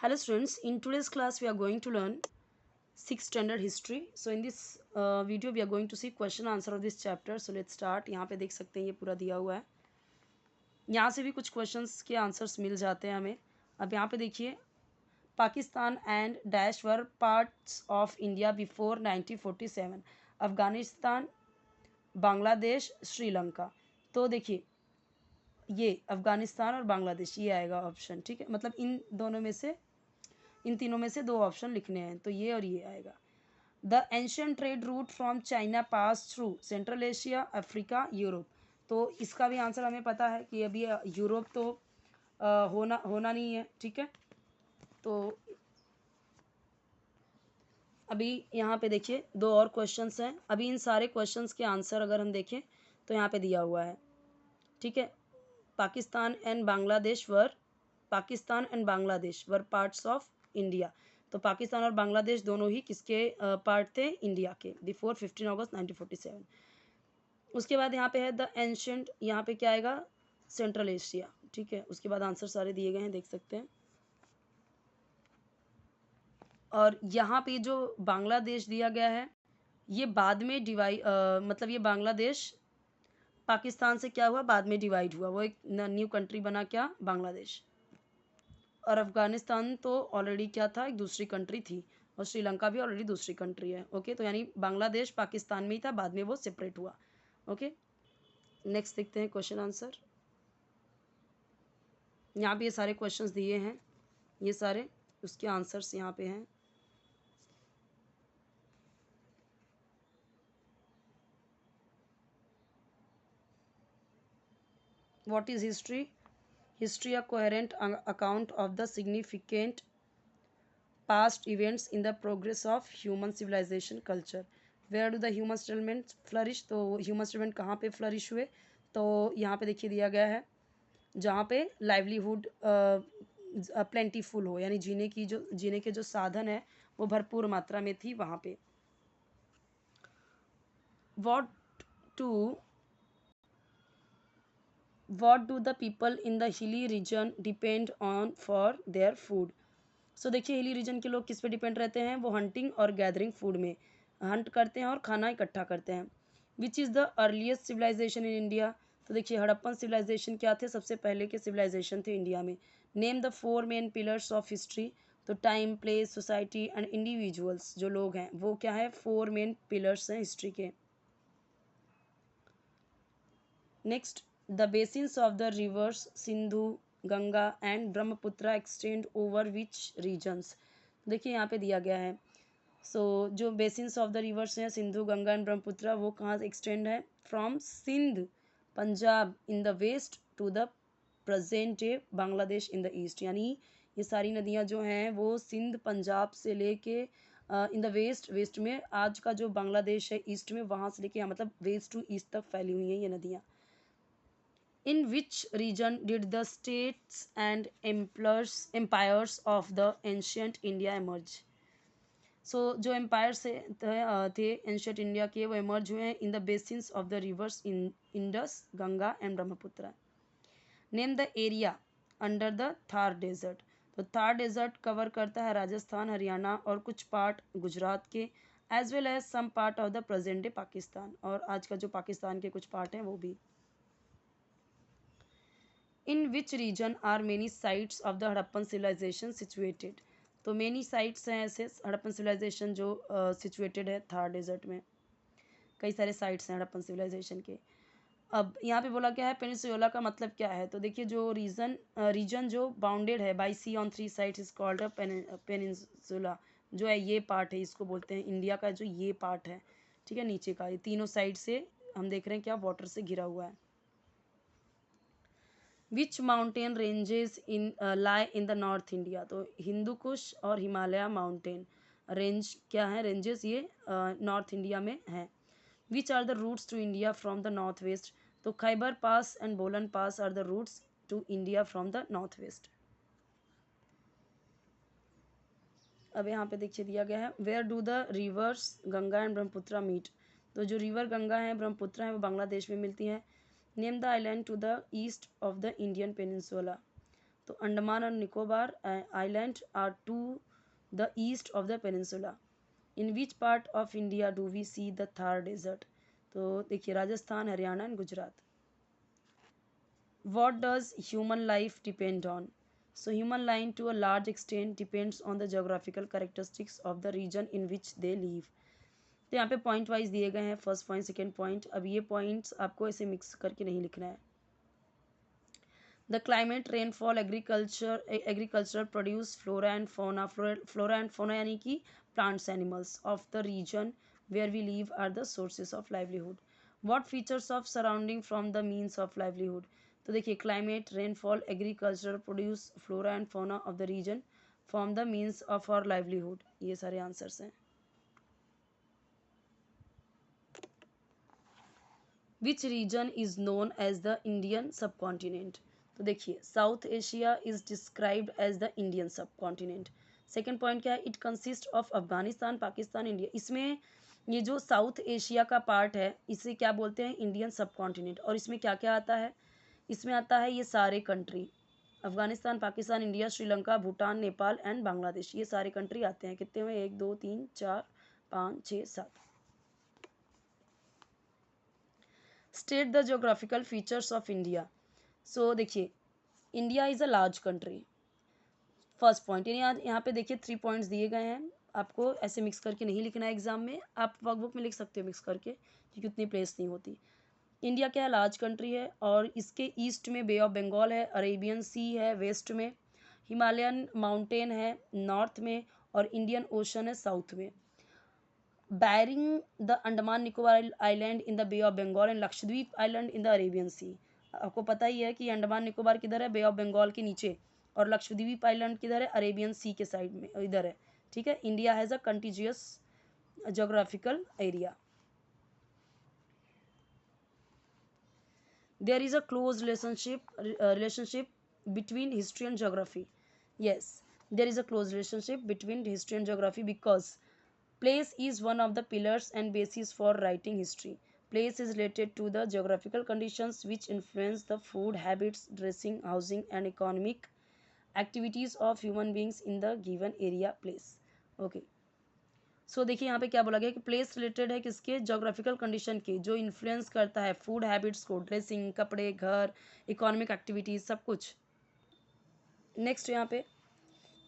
Hello students, in today's class we are going to learn 6th standard history. So in this video we are going to see question answer of this chapter. So let's start. यहाँ पे देख सकते हैं ये पूरा दिया हुआ है. यहाँ से भी कुछ क्वेश्चंस के आंसर्स मिल जाते हैं हमें. अब यहाँ पे देखिए, Pakistan and dash were parts of India before 1947. Afghanistan, Bangladesh, Sri Lanka. तो देखिए ये अफगानिस्तान और बांग्लादेश ये आएगा ऑप्शन. ठीक है, मतलब इन तीनों में से दो ऑप्शन लिखने हैं, तो ये और ये आएगा. The ancient trade route from China pass through central Asia, Africa, Europe. तो इसका भी आंसर हमें पता है कि अभी यूरोप तो होना नहीं है. ठीक है, तो अभी यहाँ पे देखिए दो और क्वेश्चंस हैं. अभी इन सारे क्वेश्चंस के आंसर अगर हम देखें तो यहाँ पे दिया हुआ है. ठीक है, Pakistan and Bangladesh were parts of India. तो पाकिस्तान और बांग्लादेश दोनों ही किसके पार्ट थे? इंडिया के, बिफोर 15 अगस्त 1947. उसके बाद यहाँ पे है द एंशियंट, यहाँ पे क्या आएगा? Central Asia. ठीक है, उसके बाद आंसर सारे दिए गए हैं, देख सकते हैं. और यहाँ पे जो बांग्लादेश दिया गया है ये बाद में मतलब ये बांग्लादेश पाकिस्तान से क्या हुआ? बाद में डिवाइड हुआ, वो एक न्यू कंट्री बना, क्या? बांग्लादेश. और अफगानिस्तान तो ऑलरेडी क्या था? एक दूसरी कंट्री थी. और श्रीलंका भी ऑलरेडी दूसरी कंट्री है. ओके, तो यानी बांग्लादेश पाकिस्तान में ही था, बाद में वो सेपरेट हुआ. ओके, नेक्स्ट देखते हैं क्वेश्चन आंसर. यहाँ पे ये सारे क्वेश्चंस दिए हैं, ये सारे उसके आंसर्स यहाँ पे हैं. What is history? History, a coherent account of the significant past events in the progress of human civilization culture. Where do the human settlements flourish? तो human settlement कहाँ पे flourish हुए? तो यहाँ पे देखिए दिया गया है जहाँ पे livelihood plentiful हो, यानी जीने के जो साधन है वो भरपूर मात्रा में थी वहाँ पे. What do the people in the hilly region depend on for their food? सो देखिए, हिली रीजन के लोग किस पे डिपेंड रहते हैं? वो हंटिंग और गैदरिंग फूड में हंट करते हैं और खाना इकट्ठा करते हैं. Which is the earliest civilization in India? तो देखिए हड़प्पन सिविलाइजेशन क्या थे? सबसे पहले के सिविलाइजेशन थे इंडिया में. Name the 4 main pillars of history. तो time, place, society and individuals जो लोग हैं वो क्या है? 4 मेन पिलर्स हैं हिस्ट्री के. Next, the basins of the rivers Sindhu, Ganga and Brahmaputra extend over which regions? देखिए यहाँ पे दिया गया है. सो जो बेसिन्स ऑफ द रिवर्स हैं सिंधु, गंगा एंड ब्रह्मपुत्र, वो कहाँ से एक्सटेंड है? From Sindh, Punjab in the west to the present day Bangladesh in the east. यानी ये सारी नदियाँ जो हैं वो सिंध, पंजाब से लेके इन द वेस्ट में आज का जो बांग्लादेश है ईस्ट में, वहाँ से लेके मतलब वेस्ट टू ईस्ट तक फैली हुई हैं ये नदियाँ. In which region did the states and empires of the ancient India emerge? So जो एम्पायर थे एंशियंट इंडिया के, वो एमर्ज हुए हैं in the basins of the rivers Indus, Ganga and Brahmaputra. Name the area under the Thar desert. तो Thar desert cover करता है राजस्थान, हरियाणा और कुछ पार्ट गुजरात के, as well as some part of the present day Pakistan, और आज का जो पाकिस्तान के कुछ पार्ट हैं वो भी. In which region are many sites of the Harappan civilization situated? तो मेनी साइट्स हैं ऐसे हड़प्पन सिविलाइजेशन जो सिचुएटेड है थार डेजर्ट में. कई सारे साइट्स हैं हड़प्पन सिविलाइजेशन के. अब यहाँ पे बोला क्या है? पेनिनसुला का मतलब क्या है? तो देखिए जो रीजन जो बाउंडेड है by sea on 3 sides is called a peninsula. जो है ये पार्ट है, इसको बोलते हैं इंडिया का जो ये पार्ट है. ठीक है, नीचे का ये तीनों साइड से हम देख रहे हैं क्या? वाटर से घिरा हुआ है. Which mountain ranges lie in the north India? तो हिंदू कुश और हिमालय माउंटेन रेंज क्या है? रेंजेस ये नॉर्थ इंडिया में है. Which are the routes to India from the north west? तो Khyber pass and Bolan pass are the routes to India from the north west. अब यहाँ पे देखिए दिया गया है where do the rivers Ganga and Brahmaputra meet? तो जो रिवर गंगा है, ब्रह्मपुत्र है, वो बांग्लादेश में मिलती हैं. Name the island to the east of the Indian peninsula. तो अंडमान और Nicobar island are to the east of the peninsula. In which part of India do we see the Thar desert? तो देखिए Rajasthan, Haryana and Gujarat. What does human life depend on? So human life to a large extent depends on the geographical characteristics of the region in which they live. तो यहाँ पे point wise दिए गए हैं, first point, second point. अब ये points आपको ऐसे मिक्स करके नहीं लिखना है। The climate, rainfall, agriculture produce, flora and fauna, flora and fauna यानी कि plants animals of the region where we live are the sources of livelihood. What features of surrounding from the means of livelihood? तो देखिए climate, rainfall, agriculture produce, flora and fauna of the region from the means of our livelihood, ये सारे answers हैं। Which region is known as the Indian सब continent? तो देखिए south Asia is described as the Indian subcontinent. Second point क्या है? It consist of Afghanistan, Pakistan, India. इसमें ये जो साउथ एशिया का पार्ट है इसे क्या बोलते हैं? इंडियन सब कॉन्टिनेंट। और इसमें क्या क्या आता है? इसमें आता है ये सारे country, Afghanistan, Pakistan, India, Sri Lanka, Bhutan, Nepal and Bangladesh, ये सारे कंट्री आते हैं। कितने हुए? 1 2 3 4 5 6 7। State the geographical features of India. So देखिए India is a large country, first point. यानी यहाँ पे देखिए 3 पॉइंट्स दिए गए हैं, आपको ऐसे मिक्स करके नहीं लिखना है एग्जाम में, आप वर्कबुक में लिख सकते हो मिक्स करके क्योंकि उतनी प्लेस नहीं होती। इंडिया क्या है? लार्ज कंट्री है और इसके ईस्ट में बे ऑफ बंगाल है, अरेबियन सी है वेस्ट में, हिमालयन माउंटेन है नॉर्थ में और इंडियन ओशन है साउथ में। Barring the Andaman Nicobar island in the bay of Bengal and Lakshadweep island in the Arabian sea. आपको पता ही है कि अंडमान निकोबार किधर है? बे ऑफ बंगाल के नीचे। और लक्षद्वीप आइलैंड किधर है? अरेबियन सी के साइड में, इधर है। ठीक है, India has a contiguous geographical area. There is a close relationship between history and geography. Yes, there is a close relationship between history and geography because place is one of the pillars and basis for writing history. Place is related to the geographical conditions which influence the food habits, dressing, housing and economic activities of human beings in the given area place. Okay. देखिए यहाँ पे क्या बोला गया कि place related है किसके? Geographical condition के, जो इन्फ्लुएंस करता है फूड हैबिट्स को, ड्रेसिंग, कपड़े, घर, इकोनॉमिक एक्टिविटीज, सब कुछ। नेक्स्ट यहाँ पे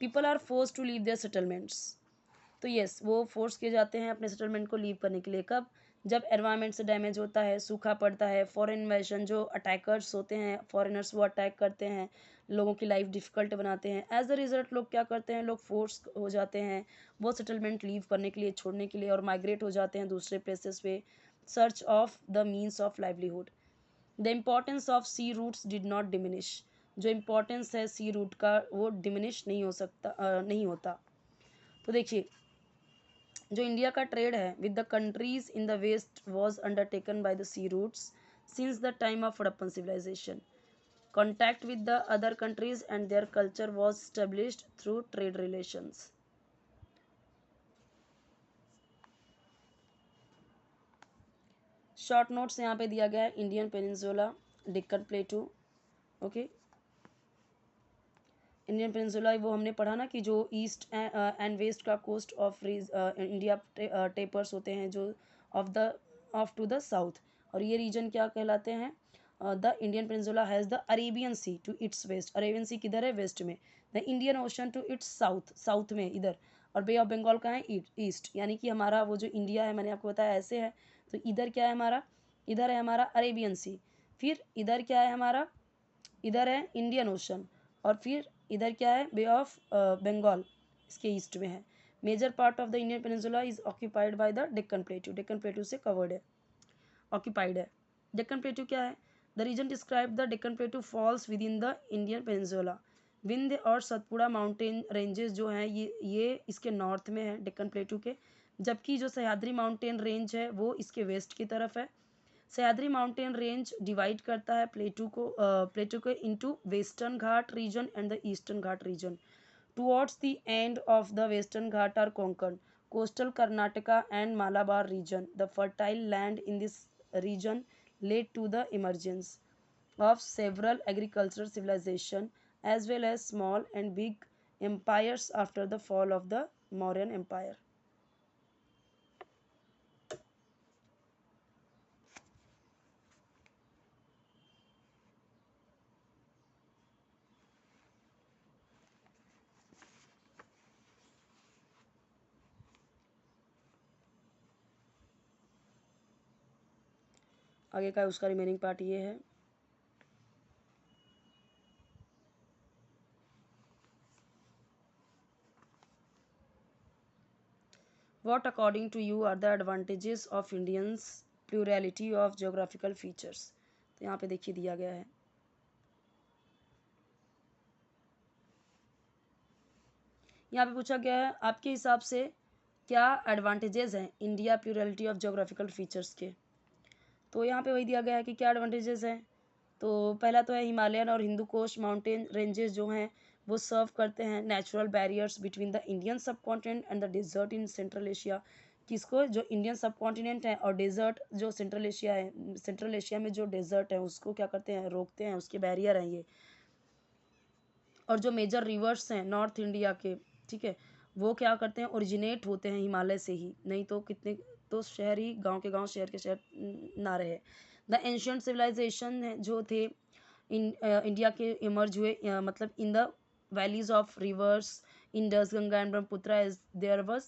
people are force to leave their settlements. तो यस, वो फोर्स किए जाते हैं अपने सेटलमेंट को लीव करने के लिए। कब? जब एनवायरनमेंट से डैमेज होता है, सूखा पड़ता है, फॉरेन इन्वेजन, जो अटैकर्स होते हैं फॉरेनर्स, वो अटैक करते हैं, लोगों की लाइफ डिफ़िकल्ट बनाते हैं। एज अ रिजल्ट लोग क्या करते हैं? लोग फोर्स हो जाते हैं वो सेटलमेंट लीव करने के लिए, छोड़ने के लिए, और माइग्रेट हो जाते हैं दूसरे प्लेसेस पे, search of the means of livelihood. The importance of sea routes did not diminish. जो इम्पोर्टेंस है सी रूट का वो डिमिनिश नहीं हो सकता, नहीं होता। तो देखिए जो इंडिया का ट्रेड है with the countries in the west was undertaken by the sea routes since the time of Harappan civilisation. Contact with the other countries and their culture was established through trade relations. Short notes यहाँ पे दिया गया है, Indian peninsula, Deccan plateau. Okay, Indian peninsula वो हमने पढ़ा ना कि जो ईस्ट एंड वेस्ट का कोस्ट ऑफ इंडिया टेपर्स होते हैं जो ऑफ टू द साउथ, और ये रीजन क्या कहलाते हैं? The Indian peninsula has the Arabian sea to its west. Arabian sea किधर है? वेस्ट में। The Indian ocean to its south, south में इधर। और बे ऑफ बंगाल का है ईस्ट। यानी कि हमारा वो जो इंडिया है मैंने आपको बताया ऐसे है। तो इधर क्या है हमारा? इधर है हमारा अरेबियन सी। फिर इधर क्या है हमारा? इधर है इंडियन ओशन। और फिर इधर क्या है? बे ऑफ बंगाल, इसके ईस्ट में है। Major part of the Indian peninsula is occupied by the Deccan plateau. Deccan plateau से कवर्ड है, ऑक्यूपाइड है। डेक्कन प्लेटू क्या है? The region describe the Deccan plateau falls within the Indian peninsula. Vindhya और सतपुड़ा माउंटेन रेंजेस जो हैं ये इसके नॉर्थ में है डेक्कन प्लेटू के, जबकि जो सह्याद्री माउंटेन रेंज है वो इसके वेस्ट की तरफ है। सह्याद्री माउंटेन रेंज डिवाइड करता है प्लेटू को into Western Ghat region and the eastern Ghat region. Towards the end of the Western Ghat are Konkan, coastal Karnataka and Malabar region. The fertile land in this region led to the emergence of several agricultural civilization as well as small and big empires after the fall of the Mauryan Empire. आगे का उसका remaining part ये है। What according to you are the advantages of Indians plurality of geographical features? तो यहाँ पे देखिए दिया गया है। यहाँ पे पूछा गया है आपके हिसाब से क्या एडवांटेजेस हैं India plurality of geographical features के। तो यहाँ पे वही दिया गया है कि क्या एडवांटेजेस हैं। तो पहला तो है हिमालयन और हिंदू कोस्ट माउंटेन रेंजेस जो हैं वो सर्व करते हैं natural barriers between the Indian subcontinent and the desert in central Asia. किसको, जो इंडियन सब कॉन्टिनेंट है और डेजर्ट जो सेंट्रल एशिया है, सेंट्रल एशिया में जो डेजर्ट है उसको क्या करते हैं, रोकते हैं, उसके बैरियर हैं ये। और जो मेजर रिवर्स हैं नॉर्थ इंडिया के, ठीक है, वो क्या करते हैं, ओरिजिनेट होते हैं हिमालय से ही, नहीं तो कितने तो शहर ही गांव के गांव शहर के शहर ना रहे। द एंशियंट सिविलाइजेशन जो थे इंडिया के इमर्ज हुए मतलब in the valleys of rivers Indus Ganga and Brahmaputra as there was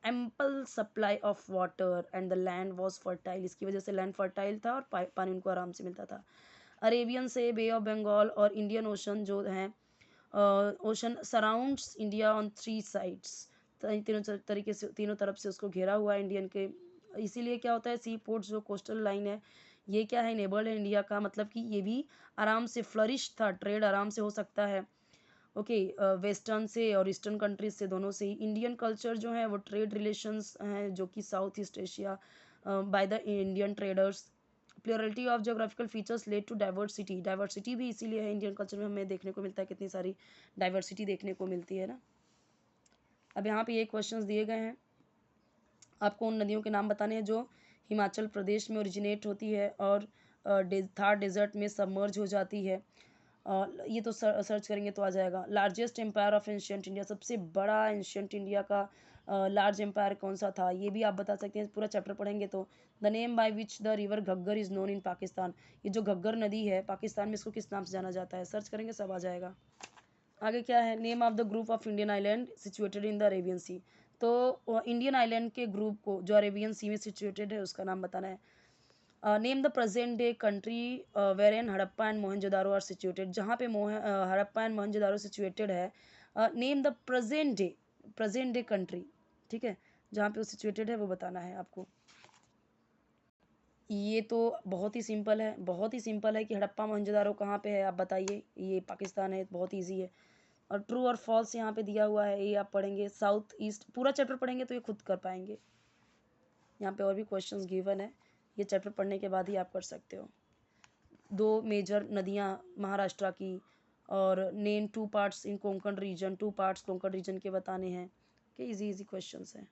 ample supply of water and the land was fertile. इसकी वजह से लैंड फर्टाइल था और पानी उनको आराम से मिलता था। अरेबियन से बे ऑफ बंगाल और इंडियन ओशन जो हैं ocean surrounds India on 3 sides. तीनों तरीके से तीनों तरफ से उसको घेरा हुआ है इंडियन के। इसीलिए क्या होता है, सी पोर्ट्स जो कोस्टल लाइन है ये क्या है, नेबर्ड है इंडिया का, मतलब कि ये भी आराम से फ्लरिश था, ट्रेड आराम से हो सकता है। ओके, वेस्टर्न से और ईस्टर्न कंट्रीज से दोनों से ही। इंडियन कल्चर जो है वो ट्रेड रिलेशंस हैं जो कि south east Asia by the Indian traders. Purity of geographical features led to diversity. Diversity भी इसीलिए है इंडियन कल्चर में हमें देखने को मिलता है, कितनी सारी डाइवर्सिटी देखने को मिलती है ना। अब यहाँ पे ये क्वेश्चंस दिए गए हैं, आपको उन नदियों के नाम बताने हैं जो हिमाचल प्रदेश में ओरिजिनेट होती है और थार डेजर्ट में सबमर्ज हो जाती है। ये तो सर्च करेंगे तो आ जाएगा। Largest empire of ancient India, सबसे बड़ा एंशियंट इंडिया का लार्ज एम्पायर कौन सा था, ये भी आप बता सकते हैं, पूरा चैप्टर पढ़ेंगे तो। The name by which the river Ghaggar is known in Pakistan, ये जो घग्गर नदी है पाकिस्तान में इसको किस नाम से जाना जाता है, सर्च करेंगे सब आ जाएगा। आगे क्या है, name of the group of Indian island situated in the Arabian sea. तो इंडियन आइलैंड के ग्रुप को जो अरेबियन सी में सिचुएटेड है उसका नाम बताना है। Name the present day country where in Harappa and Mohenjodaro are situated, जहाँ पे हड़प्पा एंड मोहनजोदारो सिचुएटेड है। Name the present day country, ठीक है, जहाँ पे वो सिचुएटेड है वो बताना है आपको। ये तो बहुत ही सिंपल है, बहुत ही सिंपल है कि हड़प्पा मोहनजोदारो कहाँ पे है आप बताइए, ये पाकिस्तान है, बहुत ईजी है। और ट्रू और फॉल्स यहाँ पे दिया हुआ है, ये आप पढ़ेंगे, साउथ ईस्ट पूरा चैप्टर पढ़ेंगे तो ये खुद कर पाएंगे। यहाँ पे और भी क्वेश्चंस गिवन है, ये चैप्टर पढ़ने के बाद ही आप कर सकते हो। 2 मेजर नदियाँ महाराष्ट्र की, और name 2 parts in Konkan region, 2 parts Konkan region के बताने हैं कि इजी क्वेश्चंस हैं।